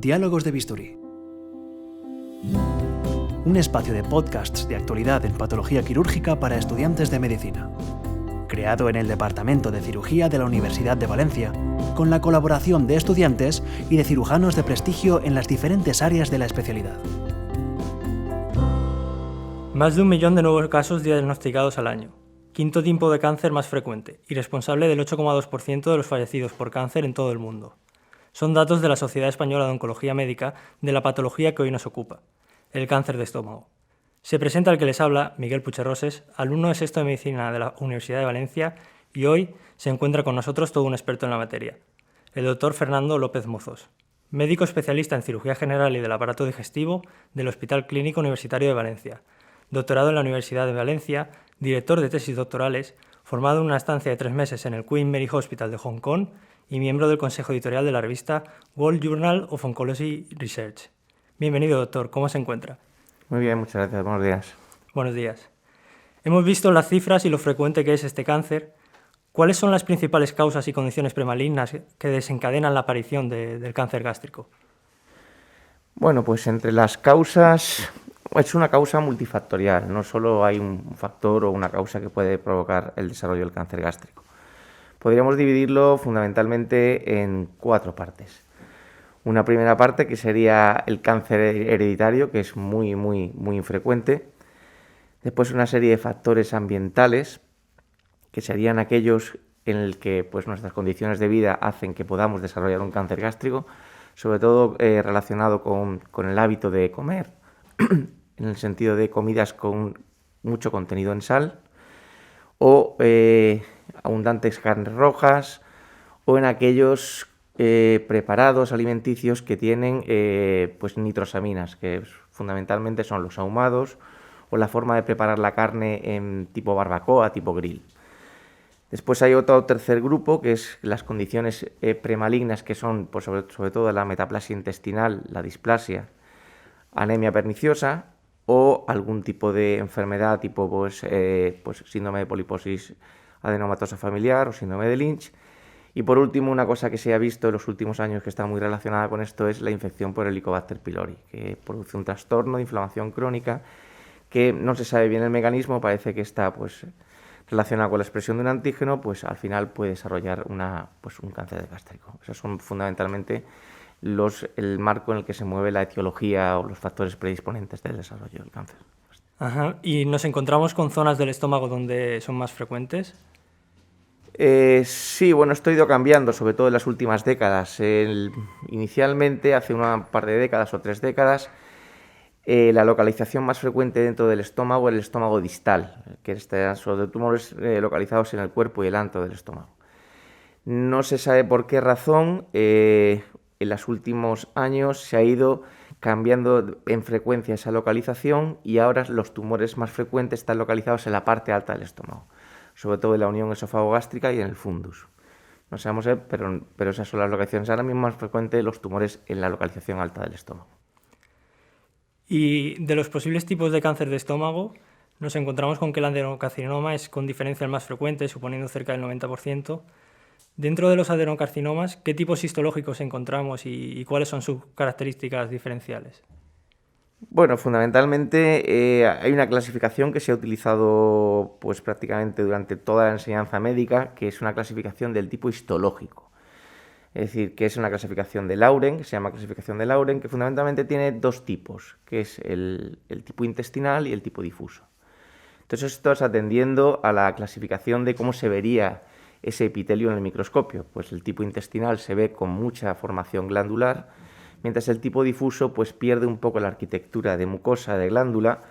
Diálogos de Bisturí. Un espacio de podcasts de actualidad en patología quirúrgica para estudiantes de medicina. Creado en el Departamento de Cirugía de la Universidad de Valencia, con la colaboración de estudiantes y de cirujanos de prestigio en las diferentes áreas de la especialidad. Más de 1 millón de nuevos casos diagnosticados al año. Quinto tipo de cáncer más frecuente y responsable del 8,2% de los fallecidos por cáncer en todo el mundo. Son datos de la Sociedad Española de Oncología Médica de la patología que hoy nos ocupa, el cáncer de estómago. Se presenta el que les habla, Miguel Pucherroses, alumno de sexto de Medicina de la Universidad de Valencia, y hoy se encuentra con nosotros todo un experto en la materia, el doctor Fernando López Mozos, médico especialista en cirugía general y del aparato digestivo del Hospital Clínico Universitario de Valencia, doctorado en la Universidad de Valencia, director de tesis doctorales, formado en una estancia de 3 meses en el Queen Mary Hospital de Hong Kong y miembro del consejo editorial de la revista World Journal of Oncology Research. Bienvenido, doctor. ¿Cómo se encuentra? Muy bien, muchas gracias. Buenos días. Buenos días. Hemos visto las cifras y lo frecuente que es este cáncer. ¿Cuáles son las principales causas y condiciones premalignas que desencadenan la aparición del cáncer gástrico? Bueno, pues entre las causas, es una causa multifactorial. No solo hay un factor o una causa que puede provocar el desarrollo del cáncer gástrico. Podríamos dividirlo fundamentalmente en 4 partes. Una primera parte que sería el cáncer hereditario, que es muy infrecuente. Después una serie de factores ambientales, que serían aquellos en el que pues, nuestras condiciones de vida hacen que podamos desarrollar un cáncer gástrico, sobre todo relacionado con el hábito de comer, en el sentido de comidas con mucho contenido en sal, o abundantes carnes rojas, o en aquellos preparados alimenticios que tienen pues nitrosaminas, que fundamentalmente son los ahumados, o la forma de preparar la carne en tipo barbacoa, tipo grill. Después hay otro tercer grupo, que es las condiciones premalignas, que son pues, sobre todo la metaplasia intestinal, la displasia, anemia perniciosa o algún tipo de enfermedad tipo pues síndrome de poliposis adenomatosa familiar o síndrome de Lynch. Y por último, una cosa que se ha visto en los últimos años que está muy relacionada con esto es la infección por Helicobacter pylori, que produce un trastorno de inflamación crónica que no se sabe bien el mecanismo, parece que está pues relacionado con la expresión de un antígeno, pues al final puede desarrollar un cáncer gástrico. Esos son fundamentalmente el marco en el que se mueve la etiología o los factores predisponentes del desarrollo del cáncer. Ajá. ¿Y nos encontramos con zonas del estómago donde son más frecuentes? Sí, bueno, esto ha ido cambiando, sobre todo en las últimas décadas. Inicialmente, hace una par de décadas o 3 décadas, la localización más frecuente dentro del estómago era el estómago distal, que son de tumores localizados en el cuerpo y el antro del estómago. No se sabe por qué razón, en los últimos años se ha ido cambiando en frecuencia esa localización y ahora los tumores más frecuentes están localizados en la parte alta del estómago, sobre todo en la unión esófago-gástrica y en el fundus. No sabemos, pero esas son las localizaciones ahora mismo más frecuentes, los tumores en la localización alta del estómago. Y de los posibles tipos de cáncer de estómago, nos encontramos con que el adenocarcinoma es con diferencia el más frecuente, suponiendo cerca del 90%. Dentro de los adenocarcinomas, ¿qué tipos histológicos encontramos y cuáles son sus características diferenciales? Bueno, fundamentalmente hay una clasificación que se ha utilizado pues prácticamente durante toda la enseñanza médica, que es una clasificación del tipo histológico. Es decir, que es una clasificación de Lauren, que se llama clasificación de Lauren, que fundamentalmente tiene 2 tipos, que es el tipo intestinal y el tipo difuso. Entonces esto es atendiendo a la clasificación de cómo se vería ese epitelio en el microscopio. Pues el tipo intestinal se ve con mucha formación glandular, mientras el tipo difuso pues pierde un poco la arquitectura de mucosa de glándula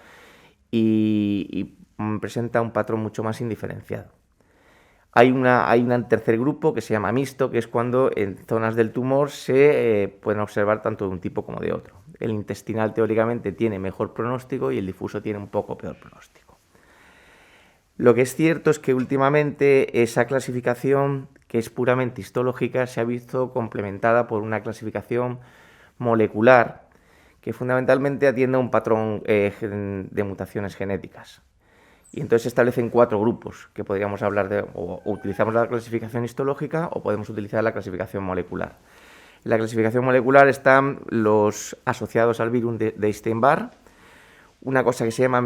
y presenta un patrón mucho más indiferenciado. Hay un tercer grupo que se llama mixto, que es cuando en zonas del tumor se pueden observar tanto de un tipo como de otro. El intestinal teóricamente tiene mejor pronóstico y el difuso tiene un poco peor pronóstico. Lo que es cierto es que últimamente esa clasificación, que es puramente histológica, se ha visto complementada por una clasificación molecular que fundamentalmente atiende a un patrón de mutaciones genéticas. Y entonces se establecen 4 grupos que podríamos hablar de, o utilizamos la clasificación histológica o podemos utilizar la clasificación molecular. En la clasificación molecular están los asociados al virus de Epstein-Barr, una cosa que se llama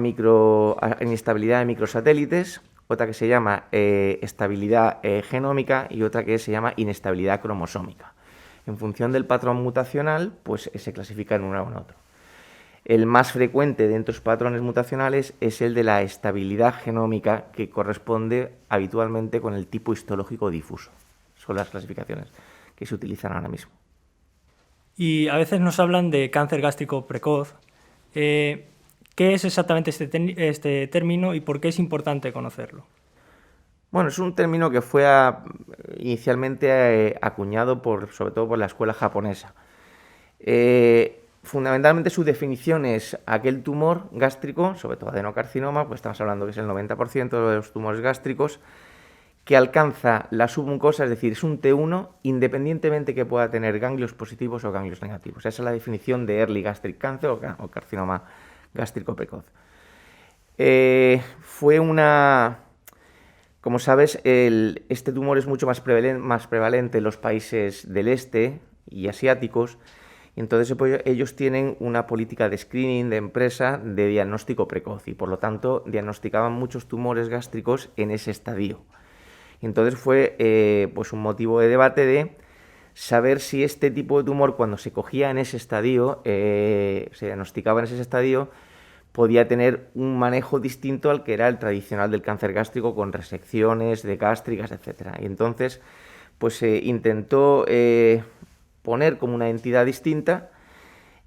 inestabilidad de microsatélites, otra que se llama estabilidad genómica y otra que se llama inestabilidad cromosómica. En función del patrón mutacional, pues se clasifica en uno o en otro. El más frecuente de estos patrones mutacionales es el de la estabilidad genómica, que corresponde habitualmente con el tipo histológico difuso. Son las clasificaciones que se utilizan ahora mismo. Y a veces nos hablan de cáncer gástrico precoz. ¿Qué es exactamente este término y por qué es importante conocerlo? Bueno, es un término que fue inicialmente acuñado sobre todo por la escuela japonesa. Fundamentalmente su definición es aquel tumor gástrico, sobre todo adenocarcinoma, pues estamos hablando que es el 90% de los tumores gástricos, que alcanza la submucosa, es decir, es un T1, independientemente que pueda tener ganglios positivos o ganglios negativos. Esa es la definición de early gastric cancer o carcinoma gástrico precoz. Como sabes, este tumor es mucho más prevalente en los países del este y asiáticos, y entonces pues, ellos tienen una política de screening de empresa de diagnóstico precoz y por lo tanto diagnosticaban muchos tumores gástricos en ese estadio. Y entonces fue pues un motivo de debate de saber si este tipo de tumor, cuando se cogía en ese estadio, se diagnosticaba en ese estadio, podía tener un manejo distinto al que era el tradicional del cáncer gástrico, con resecciones de gástricas, etc. Y entonces pues se intentó poner como una entidad distinta,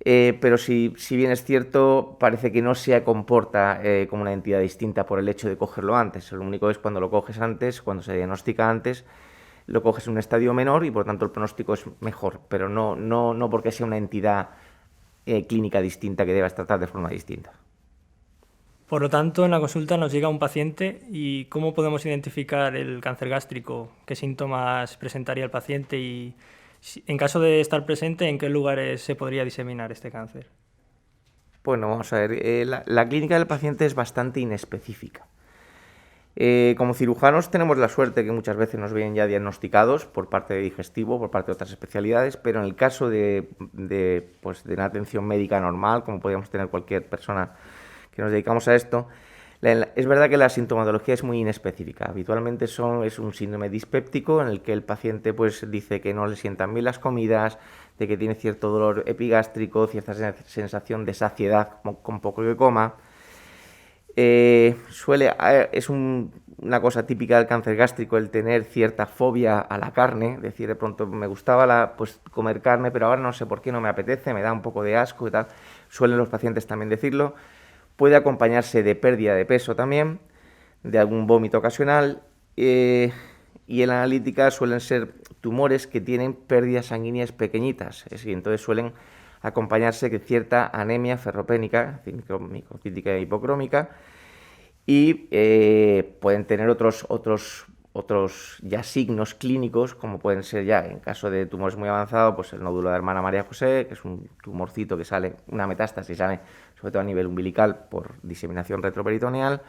pero si bien es cierto, parece que no se comporta como una entidad distinta por el hecho de cogerlo antes. Lo único es cuando lo coges antes, cuando se diagnostica antes, lo coges en un estadio menor y por tanto el pronóstico es mejor, pero no porque sea una entidad clínica distinta que debas tratar de forma distinta. Por lo tanto, en la consulta nos llega un paciente y ¿cómo podemos identificar el cáncer gástrico? ¿Qué síntomas presentaría el paciente? Y en caso de estar presente, ¿en qué lugares se podría diseminar este cáncer? Bueno, vamos a ver, la clínica del paciente es bastante inespecífica. Como cirujanos tenemos la suerte que muchas veces nos vienen ya diagnosticados por parte de digestivo, por parte de otras especialidades, pero en el caso de una atención médica normal, como podríamos tener cualquier persona que nos dedicamos a esto, es verdad que la sintomatología es muy inespecífica. Habitualmente es un síndrome dispéptico en el que el paciente pues dice que no le sientan bien las comidas, de que tiene cierto dolor epigástrico, cierta sensación de saciedad con poco que coma. Es una cosa típica del cáncer gástrico el tener cierta fobia a la carne, es decir, de pronto me gustaba comer carne, pero ahora no sé por qué no me apetece, me da un poco de asco y tal. Suelen los pacientes también decirlo. Puede acompañarse de pérdida de peso también, de algún vómito ocasional, y en la analítica suelen ser tumores que tienen pérdidas sanguíneas pequeñitas, es decir, entonces suelen acompañarse de cierta anemia ferropénica, microcítica e hipocrómica, y pueden tener otros ya signos clínicos, como pueden ser ya, en caso de tumores muy avanzados, pues el nódulo de hermana María José, que es un tumorcito que sale, una metástasis, sale sobre todo a nivel umbilical por diseminación retroperitoneal,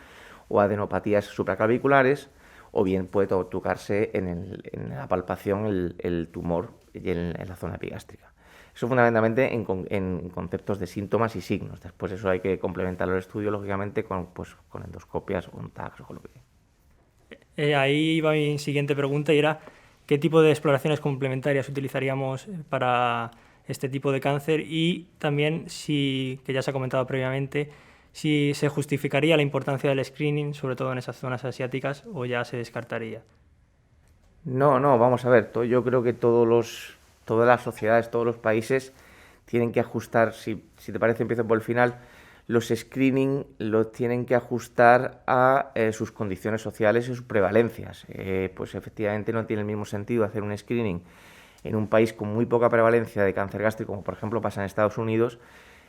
o adenopatías supraclaviculares, o bien puede tocarse en la palpación el tumor y en la zona epigástrica. Eso fundamentalmente en conceptos de síntomas y signos. Después eso hay que complementar el estudio, lógicamente, con endoscopias o con TACs o con lo que... Ahí va mi siguiente pregunta y era ¿qué tipo de exploraciones complementarias utilizaríamos para este tipo de cáncer? Y también, que ya se ha comentado previamente, si se justificaría la importancia del screening, sobre todo en esas zonas asiáticas, o ya se descartaría. No, vamos a ver, yo creo que todas las sociedades, todos los países tienen que ajustar, si te parece empiezo por el final, los screening los tienen que ajustar a sus condiciones sociales y sus prevalencias. Pues efectivamente no tiene el mismo sentido hacer un screening en un país con muy poca prevalencia de cáncer gástrico, como por ejemplo pasa en Estados Unidos.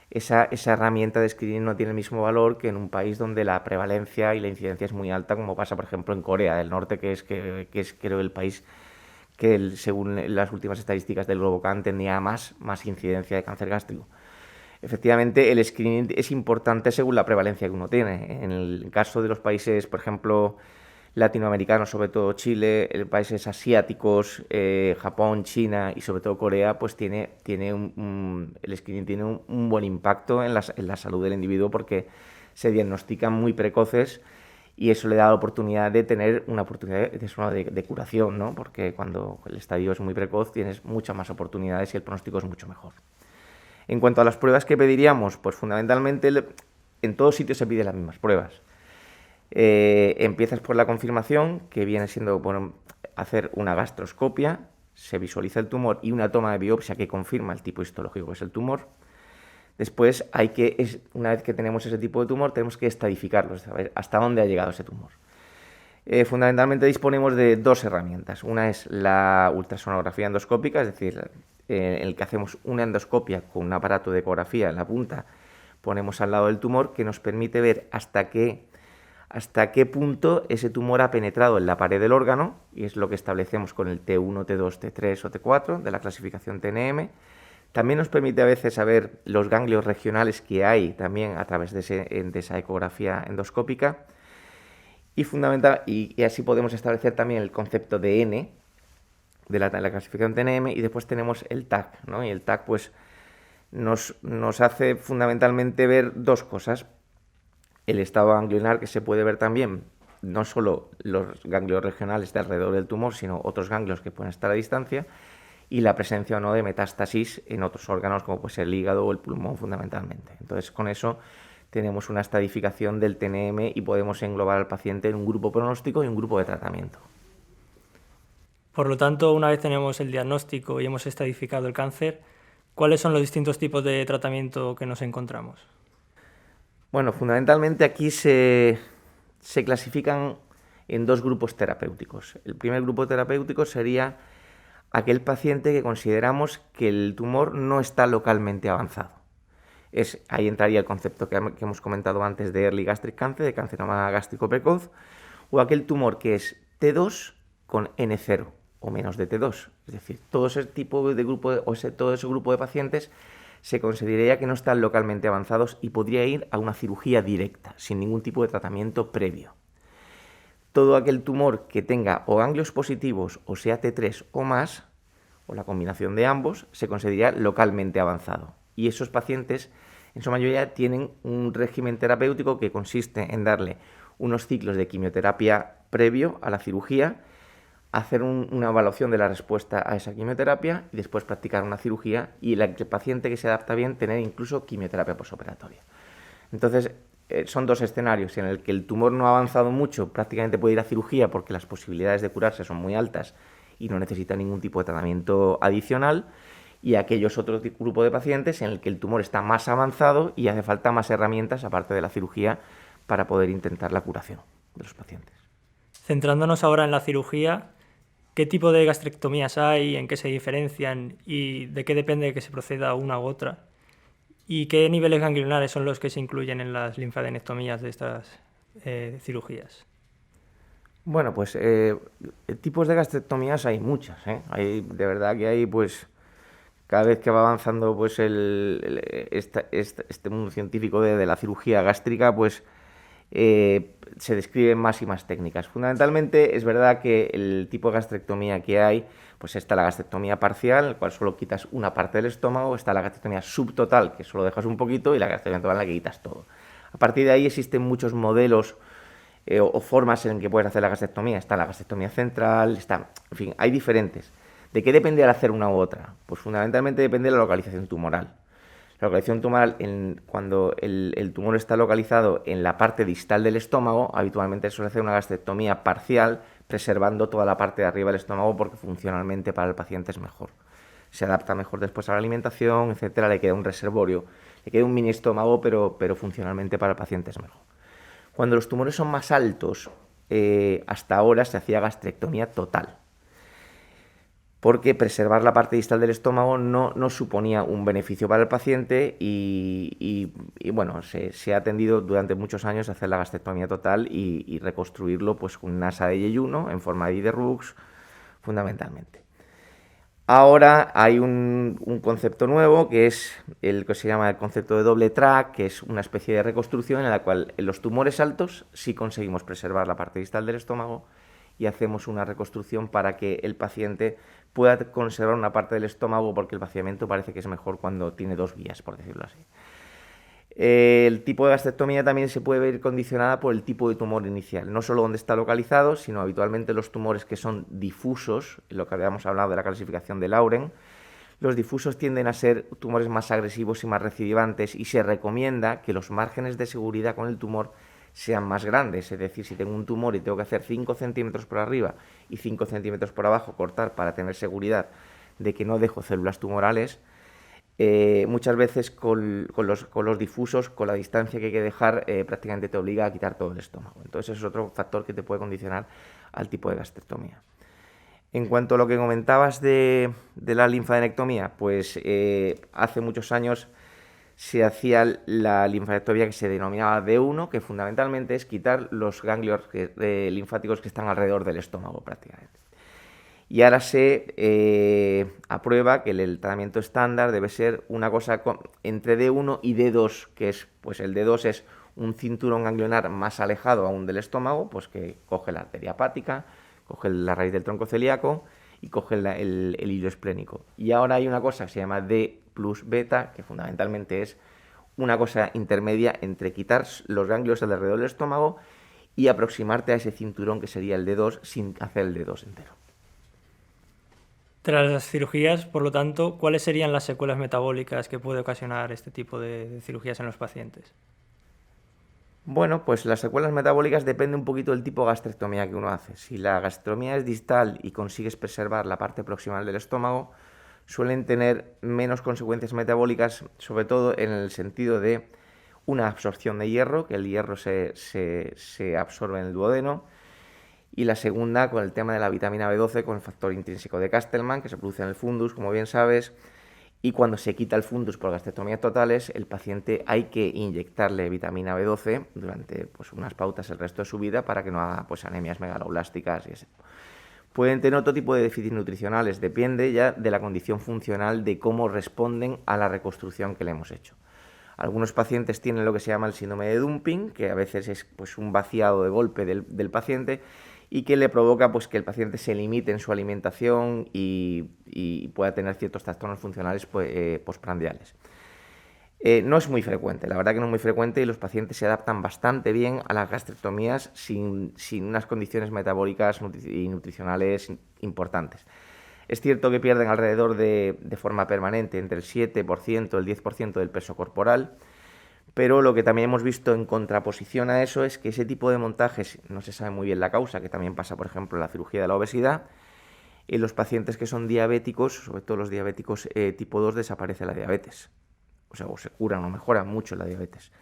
Esa herramienta de screening no tiene el mismo valor que en un país donde la prevalencia y la incidencia es muy alta, como pasa por ejemplo en Corea del Norte, que es creo el país que según las últimas estadísticas del Globocan tenía más incidencia de cáncer gástrico. Efectivamente, el screening es importante según la prevalencia que uno tiene. En el caso de los países, por ejemplo, latinoamericanos, sobre todo Chile, países asiáticos, Japón, China y sobre todo Corea, pues el screening tiene un buen impacto en la salud del individuo porque se diagnostican muy precoces y eso le da la oportunidad de tener una oportunidad de curación, ¿no? Porque cuando el estadio es muy precoz tienes muchas más oportunidades y el pronóstico es mucho mejor. En cuanto a las pruebas que pediríamos, pues fundamentalmente en todos sitios se piden las mismas pruebas. Empiezas por la confirmación, que viene siendo hacer una gastroscopia, se visualiza el tumor y una toma de biopsia que confirma el tipo histológico que es el tumor. Después una vez que tenemos ese tipo de tumor, tenemos que estadificarlo, saber hasta dónde ha llegado ese tumor. Fundamentalmente disponemos de dos herramientas. Una es la ultrasonografía endoscópica, es decir, en el que hacemos una endoscopia con un aparato de ecografía en la punta, ponemos al lado del tumor, que nos permite ver hasta qué punto ese tumor ha penetrado en la pared del órgano, y es lo que establecemos con el T1, T2, T3 o T4 de la clasificación TNM. También nos permite a veces saber los ganglios regionales que hay también a través de esa ecografía endoscópica. Y así podemos establecer también el concepto de N de la clasificación TNM, y después tenemos el TAC, ¿no? Y el TAC pues nos hace fundamentalmente ver dos cosas. El estado ganglionar, que se puede ver también, no solo los ganglios regionales de alrededor del tumor, sino otros ganglios que pueden estar a distancia, y la presencia o no de metástasis en otros órganos, como puede ser el hígado o el pulmón fundamentalmente. Entonces, con eso tenemos una estadificación del TNM y podemos englobar al paciente en un grupo pronóstico y un grupo de tratamiento. Por lo tanto, una vez tenemos el diagnóstico y hemos estadificado el cáncer, ¿cuáles son los distintos tipos de tratamiento que nos encontramos? Bueno, fundamentalmente aquí se clasifican en dos grupos terapéuticos. El primer grupo terapéutico sería aquel paciente que consideramos que el tumor no está localmente avanzado. Ahí entraría el concepto que hemos comentado antes de early gastric cancer, de carcinoma gástrico precoz, o aquel tumor que es T2 con N0 o menos de T2. Es decir, todo ese tipo de grupo todo ese grupo de pacientes se consideraría que no están localmente avanzados y podría ir a una cirugía directa, sin ningún tipo de tratamiento previo. Todo aquel tumor que tenga o ganglios positivos o sea T3 o más, o la combinación de ambos, se consideraría localmente avanzado. Y esos pacientes, en su mayoría, tienen un régimen terapéutico que consiste en darle unos ciclos de quimioterapia previo a la cirugía, hacer una evaluación de la respuesta a esa quimioterapia y después practicar una cirugía, y el paciente que se adapta bien tener incluso quimioterapia posoperatoria. Entonces, son dos escenarios en el que el tumor no ha avanzado mucho, prácticamente puede ir a cirugía porque las posibilidades de curarse son muy altas y no necesita ningún tipo de tratamiento adicional, y aquellos otros grupos de pacientes en el que el tumor está más avanzado y hace falta más herramientas aparte de la cirugía para poder intentar la curación de los pacientes. Centrándonos ahora en la cirugía, ¿qué tipo de gastrectomías hay, en qué se diferencian y de qué depende que se proceda una u otra? ¿Y qué niveles ganglionares son los que se incluyen en las linfadenectomías de estas cirugías? Bueno, pues tipos de gastrectomías hay muchas, ¿eh? De verdad que hay, pues, cada vez que va avanzando pues este mundo científico de la cirugía gástrica, pues se describen más y más técnicas. Fundamentalmente es verdad que el tipo de gastrectomía que hay, pues está la gastrectomía parcial, en la cual solo quitas una parte del estómago, está la gastrectomía subtotal, que solo dejas un poquito, y la gastrectomía total, en la que quitas todo. A partir de ahí existen muchos modelos o formas en que puedes hacer la gastrectomía. Está la gastrectomía central, en fin, hay diferentes. ¿De qué depende al hacer una u otra? Pues fundamentalmente depende de la localización tumoral. La localización tumoral, cuando el tumor está localizado en la parte distal del estómago, habitualmente suele hacer una gastrectomía parcial, preservando toda la parte de arriba del estómago, porque funcionalmente para el paciente es mejor. Se adapta mejor después a la alimentación, etcétera, le queda un reservorio, le queda un mini estómago, pero funcionalmente para el paciente es mejor. Cuando los tumores son más altos, hasta ahora se hacía gastrectomía total, porque preservar la parte distal del estómago no suponía un beneficio para el paciente y bueno, se ha tendido durante muchos años a hacer la gastrectomía total y reconstruirlo pues con una asa de yeyuno en forma de Iderux, fundamentalmente. Ahora hay un concepto nuevo que es el que se llama el concepto de doble track, que es una especie de reconstrucción en la cual en los tumores altos sí conseguimos preservar la parte distal del estómago y hacemos una reconstrucción para que el paciente pueda conservar una parte del estómago, porque el vaciamiento parece que es mejor cuando tiene dos vías, por decirlo así. El tipo de gastrectomía también se puede ver condicionada por el tipo de tumor inicial, no solo dónde está localizado, sino habitualmente los tumores que son difusos, lo que habíamos hablado de la clasificación de Lauren. Los difusos tienden a ser tumores más agresivos y más recidivantes, y se recomienda que los márgenes de seguridad con el tumor sean más grandes. Es decir, si tengo un tumor y tengo que hacer 5 centímetros por arriba y 5 centímetros por abajo, cortar para tener seguridad de que no dejo células tumorales, muchas veces con los difusos, con la distancia que hay que dejar, prácticamente te obliga a quitar todo el estómago. Entonces es otro factor que te puede condicionar al tipo de gastrectomía. En cuanto a lo que comentabas de la linfadenectomía, pues hace muchos años se hacía la linfadenectomía que se denominaba D1, que fundamentalmente es quitar los ganglios linfáticos que están alrededor del estómago prácticamente. Y ahora se aprueba que el tratamiento estándar debe ser una cosa entre D1 y D2, que es, pues el D2 es un cinturón ganglionar más alejado aún del estómago, pues que coge la arteria hepática, coge la raíz del tronco celíaco y coge el hilo esplénico. Y ahora hay una cosa que se llama D plus beta, que fundamentalmente es una cosa intermedia entre quitar los ganglios alrededor del estómago y aproximarte a ese cinturón que sería el D2 sin hacer el D2 entero. Tras las cirugías, por lo tanto, ¿cuáles serían las secuelas metabólicas que puede ocasionar este tipo de cirugías en los pacientes? Bueno, pues las secuelas metabólicas depende un poquito del tipo de gastrectomía que uno hace. Si la gastrectomía es distal y consigues preservar la parte proximal del estómago, suelen tener menos consecuencias metabólicas, sobre todo en el sentido de una absorción de hierro, que el hierro se absorbe en el duodeno, y la segunda con el tema de la vitamina B12, con el factor intrínseco de Castleman, que se produce en el fundus, como bien sabes, y cuando se quita el fundus por gastrectomías totales, el paciente hay que inyectarle vitamina B12 durante pues, unas pautas el resto de su vida para que no haga pues, anemias megaloblásticas y ese. Pueden tener otro tipo de déficits nutricionales, depende ya de la condición funcional, de cómo responden a la reconstrucción que le hemos hecho. Algunos pacientes tienen lo que se llama el síndrome de dumping, que a veces es pues, un vaciado de golpe del paciente y que le provoca pues, que el paciente se limite en su alimentación y pueda tener ciertos trastornos funcionales postprandiales. No es muy frecuente, la verdad que no es muy frecuente, y los pacientes se adaptan bastante bien a las gastrectomías sin unas condiciones metabólicas y nutricionales importantes. Es cierto que pierden alrededor de forma permanente entre el 7% y el 10% del peso corporal, pero lo que también hemos visto en contraposición a eso es que ese tipo de montajes, no se sabe muy bien la causa, que también pasa, por ejemplo, en la cirugía de la obesidad. En los pacientes que son diabéticos, sobre todo los diabéticos tipo 2, desaparece la diabetes. O sea, o se curan o mejoran mucho la diabetes.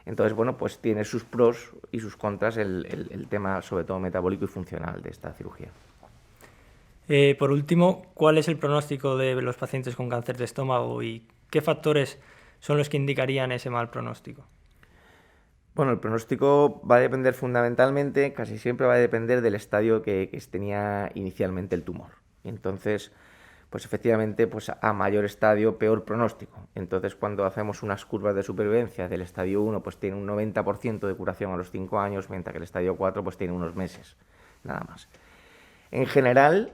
Entonces, bueno, pues tiene sus pros y sus contras el tema, sobre todo metabólico y funcional de esta cirugía. Por último, ¿cuál es el pronóstico de los pacientes con cáncer de estómago y qué factores son los que indicarían ese mal pronóstico? Bueno, el pronóstico va a depender fundamentalmente, casi siempre va a depender del estadio que tenía inicialmente el tumor. Entonces, pues efectivamente, pues a mayor estadio, peor pronóstico. Entonces, cuando hacemos unas curvas de supervivencia del estadio 1, pues tiene un 90% de curación a los 5 años, mientras que el estadio 4 pues tiene unos meses, nada más. En general,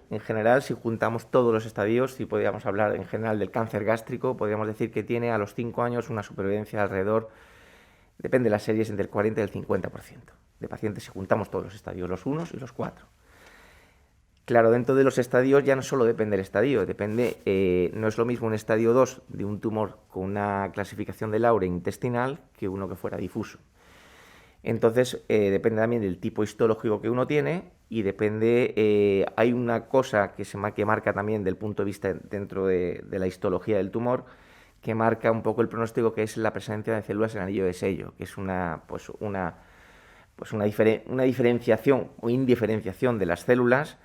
si juntamos todos los estadios, si podríamos hablar en general del cáncer gástrico, podríamos decir que tiene a los 5 años una supervivencia alrededor, depende de las series, entre el 40 y el 50% de pacientes si juntamos todos los estadios, los 1 y los 4. Claro, dentro de los estadios ya no solo depende del estadio, no es lo mismo un estadio 2 de un tumor con una clasificación de Lauren intestinal que uno que fuera difuso. Entonces, depende también del tipo histológico que uno tiene y depende, hay una cosa que marca también del punto de vista dentro de la histología del tumor, que marca un poco el pronóstico, que es la presencia de células en anillo de sello, que es una diferenciación o indiferenciación de las células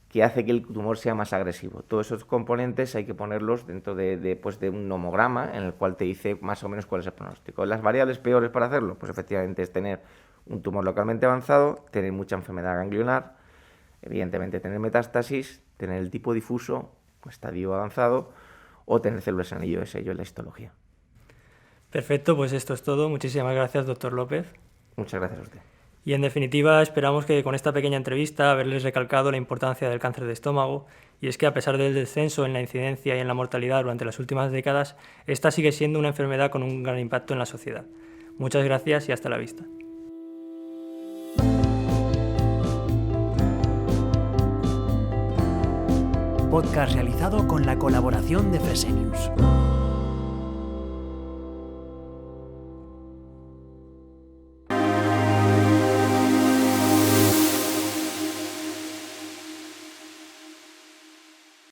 que hace que el tumor sea más agresivo. Todos esos componentes hay que ponerlos dentro de un nomograma en el cual te dice más o menos cuál es el pronóstico. Las variables peores para hacerlo, pues efectivamente es tener un tumor localmente avanzado, tener mucha enfermedad ganglionar, evidentemente tener metástasis, tener el tipo difuso estadio avanzado, o tener células anillo, es ello en la histología. Perfecto, pues esto es todo. Muchísimas gracias, doctor López. Muchas gracias a usted. Y en definitiva, esperamos que con esta pequeña entrevista haberles recalcado la importancia del cáncer de estómago, y es que a pesar del descenso en la incidencia y en la mortalidad durante las últimas décadas, esta sigue siendo una enfermedad con un gran impacto en la sociedad. Muchas gracias y hasta la vista. Podcast realizado con la colaboración de Fresenius.